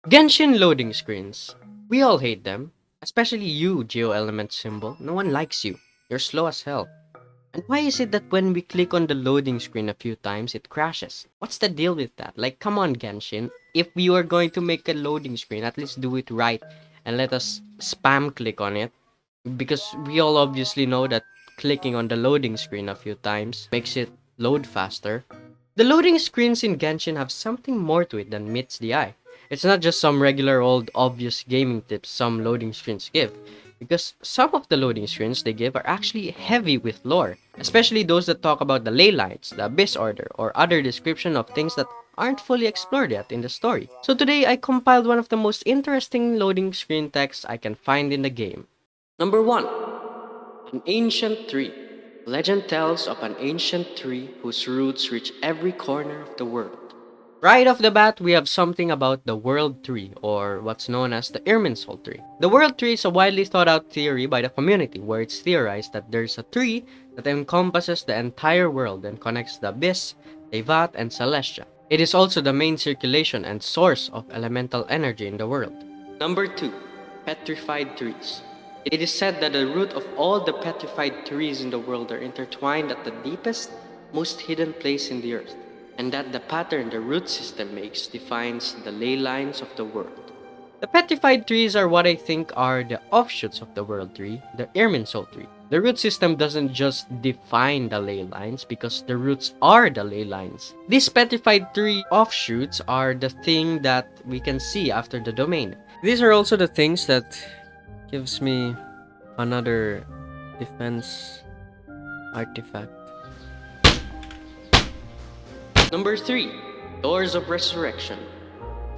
Genshin loading screens. We all hate them. Especially you, GeoElement symbol. No one likes you. You're slow as hell. And why is it that when we click on the loading screen a few times, it crashes? What's the deal with that? Like, come on, Genshin. If you are going to make a loading screen, at least do it right and let us spam click on it. Because we all obviously know that clicking on the loading screen a few times makes it load faster. The loading screens in Genshin have something more to it than meets the eye. It's not just some regular old obvious gaming tips some loading screens give, because some of the loading screens they give are actually heavy with lore, especially those that talk about the ley lines, the abyss order, or other description of things that aren't fully explored yet in the story. So today I compiled one of the most interesting loading screen texts I can find in the game. Number 1. An ancient tree. Legend tells of an ancient tree whose roots reach every corner of the world. Right off the bat, we have something about the World Tree, or what's known as the Irminsul Tree. The World Tree is a widely thought out theory by the community where it's theorized that there's a tree that encompasses the entire world and connects the Abyss, Tevat, and Celestia. It is also the main circulation and source of elemental energy in the world. Number 2. Petrified trees. It is said that the root of all the petrified trees in the world are intertwined at the deepest, most hidden place in the earth, and that the pattern the root system makes defines the ley lines of the world. The petrified trees are what I think are the offshoots of the world tree, the Irminsul tree. The root system doesn't just define the ley lines because the roots are the ley lines. These petrified tree offshoots are the thing that we can see after the domain. These are also the things that gives me another defense artifact. Number 3. Doors of Resurrection.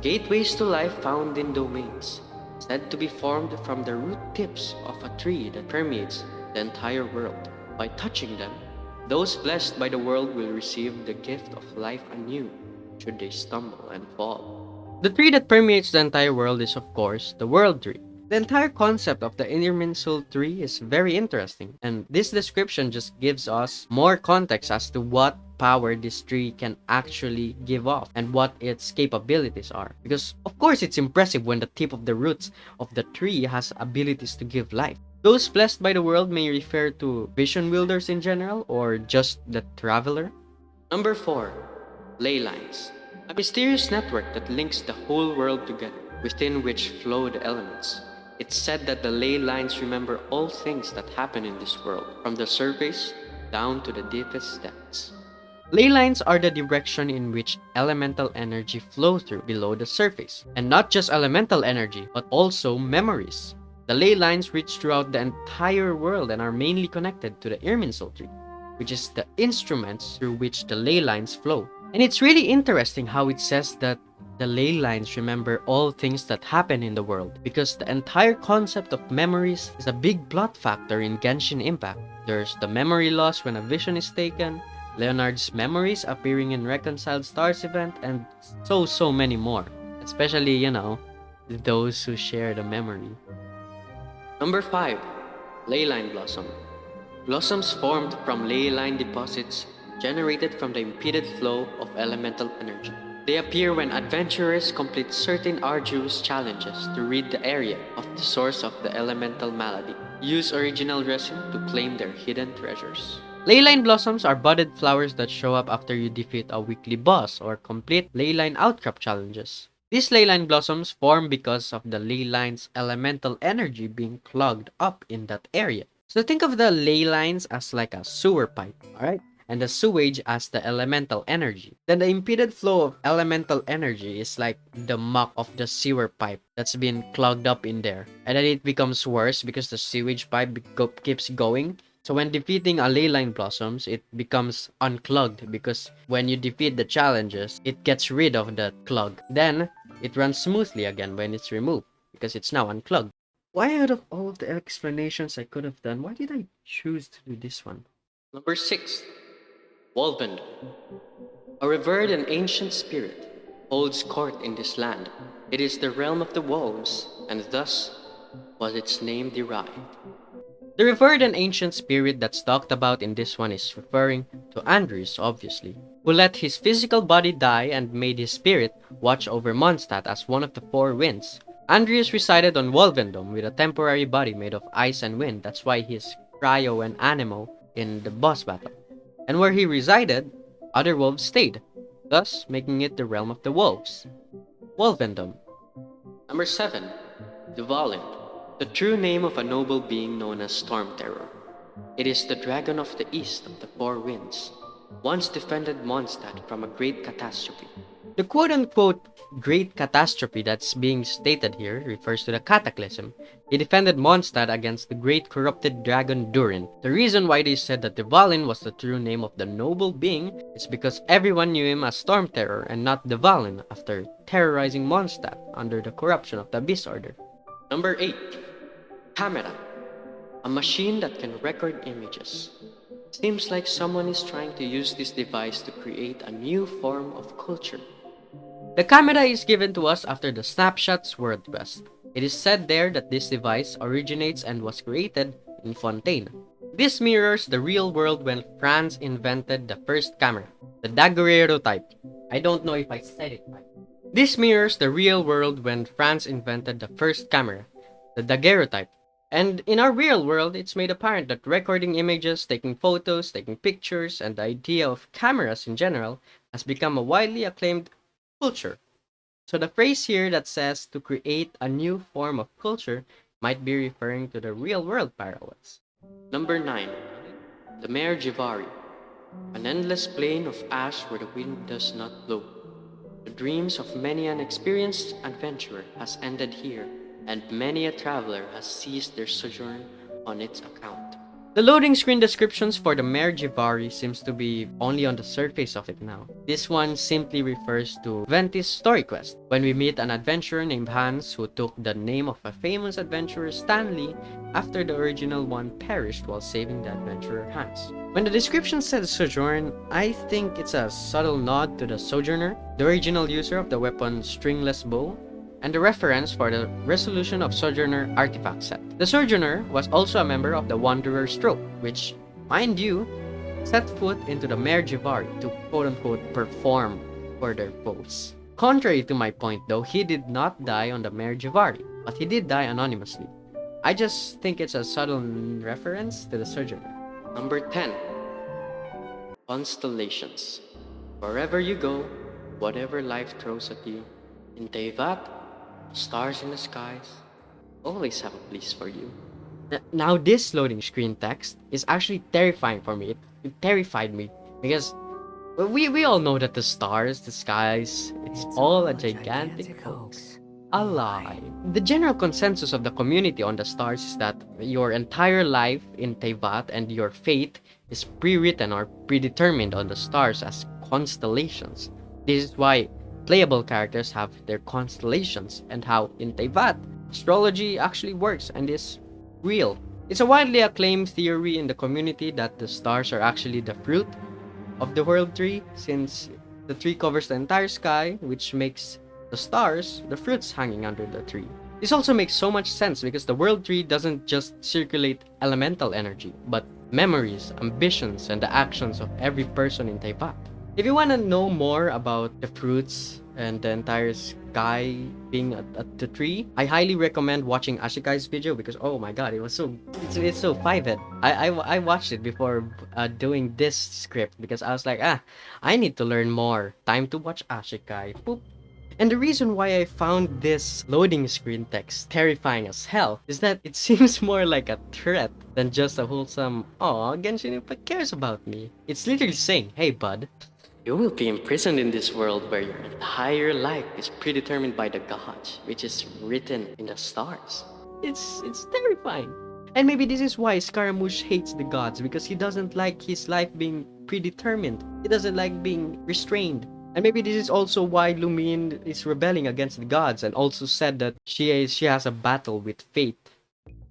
Gateways to life found in domains, said to be formed from the root tips of a tree that permeates the entire world. By touching them, those blessed by the world will receive the gift of life anew, should they stumble and fall. The tree that permeates the entire world is, of course, the World Tree. The entire concept of the Irminsul Tree is very interesting, and this description just gives us more context as to what power this tree can actually give off and what its capabilities are. Because of course it's impressive when the tip of the roots of the tree has abilities to give life. Those blessed by the world may refer to vision wielders in general or just the traveler. Number 4. Ley Lines. A mysterious network that links the whole world together, within which flow the elements. It's said that the ley lines remember all things that happen in this world, from the surface down to the deepest depths. Ley lines are the direction in which elemental energy flow through below the surface. And not just elemental energy, but also memories. The ley lines reach throughout the entire world and are mainly connected to the Irminsul Tree, which is the instruments through which the ley lines flow. And it's really interesting how it says that the ley lines remember all things that happen in the world, because the entire concept of memories is a big plot factor in Genshin Impact. There's the memory loss when a vision is taken, Leonard's memories appearing in Reconciled Stars event, and so many more. Especially, those who share the memory. Number 5. Ley Line Blossom. Blossoms formed from ley line deposits generated from the impeded flow of elemental energy. They appear when adventurers complete certain arduous challenges to rid the area of the source of the elemental malady. Use original resin to claim their hidden treasures. Ley line blossoms are budded flowers that show up after you defeat a weekly boss or complete ley line outcrop challenges. These ley line blossoms form because of the ley line's elemental energy being clogged up in that area. So think of the ley lines as like a sewer pipe, alright? And the sewage as the elemental energy. Then the impeded flow of elemental energy is like the muck of the sewer pipe that's been clogged up in there. And then it becomes worse because the sewage pipe keeps going. So when defeating a ley line blossoms, it becomes unclogged because when you defeat the challenges, it gets rid of the clog. Then it runs smoothly again when it's removed because it's now unclogged. Why out of all the explanations I could have done, why did I choose to do this one? Number 6. Wolvend. A revered and ancient spirit holds court in this land. It is the realm of the wolves, and thus was its name derived. The revered and ancient spirit that's talked about in this one is referring to Andrews, obviously. who let his physical body die and made his spirit watch over Mondstadt as one of the four winds. Andreas resided on Wolvendom with a temporary body made of ice and wind. That's why he's cryo and anemo in the boss battle. And where he resided, other wolves stayed, thus making it the realm of the wolves. Wolvendom. Number 7. Dvalin. The true name of a noble being known as Storm Terror. It is the dragon of the east of the four winds, once defended Mondstadt from a great catastrophe. The quote-unquote great catastrophe that's being stated here refers to the cataclysm. He defended Mondstadt against the great corrupted dragon Durin. The reason why they said that Dvalin was the true name of the noble being is because everyone knew him as Storm Terror and not Dvalin after terrorizing Mondstadt under the corruption of the Abyss Order. Number 8. Kamera. A machine that can record images. Seems like someone is trying to use this device to create a new form of culture. The camera is given to us after the Snapshots World Quest. It is said there that this device originates and was created in Fontaine. This mirrors the real world when France invented the first camera, the daguerreotype. I don't know if I said it right. This mirrors the real world when France invented the first camera, the daguerreotype. And in our real world, it's made apparent that recording images, taking photos, taking pictures, and the idea of cameras in general has become a widely acclaimed culture. So the phrase here that says to create a new form of culture might be referring to the real world parallels. Number 9. The Mare Jivari. An endless plain of ash where the wind does not blow. The dreams of many an experienced adventurer has ended here, and many a traveler has ceased their sojourn on its account. The loading screen descriptions for the Mare Jivari seems to be only on the surface of it now. This one simply refers to Ventis' story quest, when we meet an adventurer named Hans who took the name of a famous adventurer Stanley after the original one perished while saving the adventurer Hans. When the description says sojourn, I think it's a subtle nod to the Sojourner, the original user of the weapon Stringless Bow, and the reference for the Resolution of Sojourner artifact set. The Sojourner was also a member of the Wanderer's Troop, which, mind you, set foot into the Mare Jivari to quote-unquote perform for their foes. Contrary to my point though, he did not die on the Mare Jivari, but he did die anonymously. I just think it's a subtle reference to the Sojourner. Number 10. Constellations. Wherever you go, whatever life throws at you, in Teyvat, stars in the skies always have a place for you. Now this loading screen text is actually terrifying for me. It terrified me because we all know that the stars, the skies, it's all a gigantic hoax. A lie. The general consensus of the community on the stars is that your entire life in Teyvat and your fate is pre-written or predetermined on the stars as constellations. This is why playable characters have their constellations and how in Teyvat, astrology actually works and is real. It's a widely acclaimed theory in the community that the stars are actually the fruit of the world tree, since the tree covers the entire sky, which makes the stars the fruits hanging under the tree. This also makes so much sense because the world tree doesn't just circulate elemental energy, but memories, ambitions, and the actions of every person in Teyvat. If you want to know more about the fruits and the entire sky being at the tree, I highly recommend watching Ashikai's video because oh my god, it's so 5-head. I watched it before doing this script because I was like, I need to learn more. Time to watch Ashikai. Boop. And the reason why I found this loading screen text terrifying as hell is that it seems more like a threat than just a wholesome, "Aw, Genshin Impact cares about me." It's literally saying, "Hey bud, you will be imprisoned in this world where your entire life is predetermined by the gods, which is written in the stars." It's terrifying. And maybe this is why Scaramouche hates the gods, because he doesn't like his life being predetermined. He doesn't like being restrained. And maybe this is also why Lumine is rebelling against the gods and also said that she has a battle with fate.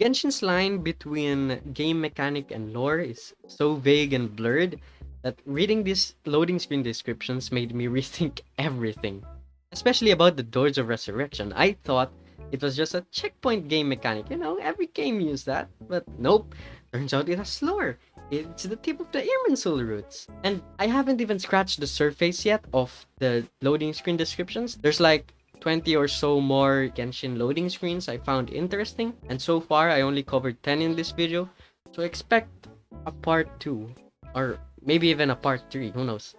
Genshin's line between game mechanic and lore is so vague and blurred that reading these loading screen descriptions made me rethink everything. Especially about the Doors of Resurrection. I thought it was just a checkpoint game mechanic. You know, every game used that. But nope. Turns out it has lore. It's the tip of the Irminsul roots. And I haven't even scratched the surface yet of the loading screen descriptions. There's like 20 or so more Genshin loading screens I found interesting. And so far, I only covered 10 in this video. So expect a part 2. Or maybe even a part 3, who knows.